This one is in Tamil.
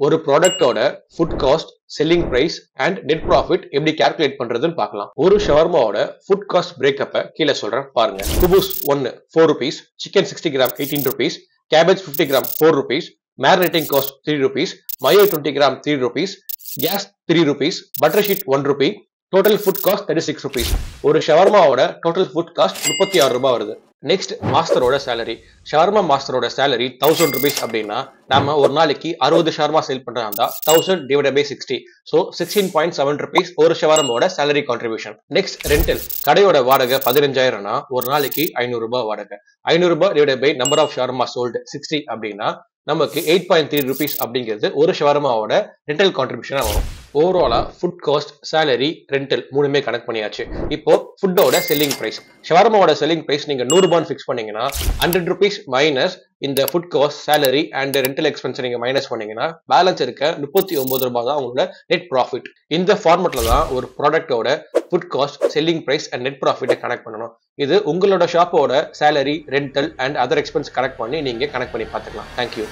ஒரு ப்ராடக்டோட food cost, selling price and net profit எப்படி கால்குலேட் பண்றதுன்னு பார்க்கலாம். ஒரு ஷவர்மாவோட ஃபுட் காஸ்ட் பிரேக்கப்பை கீழே சொல்றேன் பாருங்க. குபூஸ் 1 4 rupees, chicken 60 gram 18 rupees, cabbage 50 gram 4 rupees, marinating cost 3 rupees, mayo 20 gram 3 rupees, gas 3 rupees, butter sheet 1 rupee, total food cost 36 rupees. ஒரு ஷவர்மாவோட டோட்டல் ஃபுட் காஸ்ட் 36 ரூபாய் வருது. நெக்ஸ்ட் மாஸ்டரோட சேலரி. ஷவர்மா மாஸ்டரோட சேலரி 1000 rupees அப்படின்னா நம்ம ஒரு நாளைக்கு 60 ஷவர்மா சேல் பண்றாங்க. 1000 divided by 60, so 16.7 rupees ஒரு ஷவர்மாவோட சேலரி கான்ட்ரிபியூஷன். Next rental. கடையோட வாடகை 15,000னா ஒரு நாளைக்கு 500 ரூபாய் வாடகை. 500 ரூபாய் divide by number of shawarma sold 60 அப்படின்னா நமக்கு 8.3 rupees அப்படிங்கிறது ஒரு ஷவர்மாவோட ரெண்டல் கான்ட்ரிபியூஷனா வரும். ஓவராலா ஃபுட் காஸ்ட், சேலரி, ரெண்டல் மூணுமே கனெக்ட் பண்ணியாச்சு. இப்போ ஃபுட்டோட செல்லிங் பிரைஸ். ஷவர்மாவோட செல்லிங் பிரைஸ் நீங்க 100 ரூபாய் ஃபிக்ஸ் பண்ணீங்கன்னா 100 rupees மைனஸ் இந்த food cost, salary and rental expense நீங்க மைனஸ் பண்ணீங்கன்னா பேலன்ஸ் இருக்க 39 ரூபாய் தான் உங்களோட நெட் ப்ராஃபிட். இந்த ஃபார்மெட்ல தான் ஒரு ப்ராடக்டோட food cost, selling price and net ப்ராஃபிட்டை கனெக்ட் பண்ணணும். இது உங்களோட ஷாப்போட salary, rental and other expense connect பண்ணி நீங்க கனெக்ட் பண்ணி பார்த்துக்கலாம். தேங்க்யூ.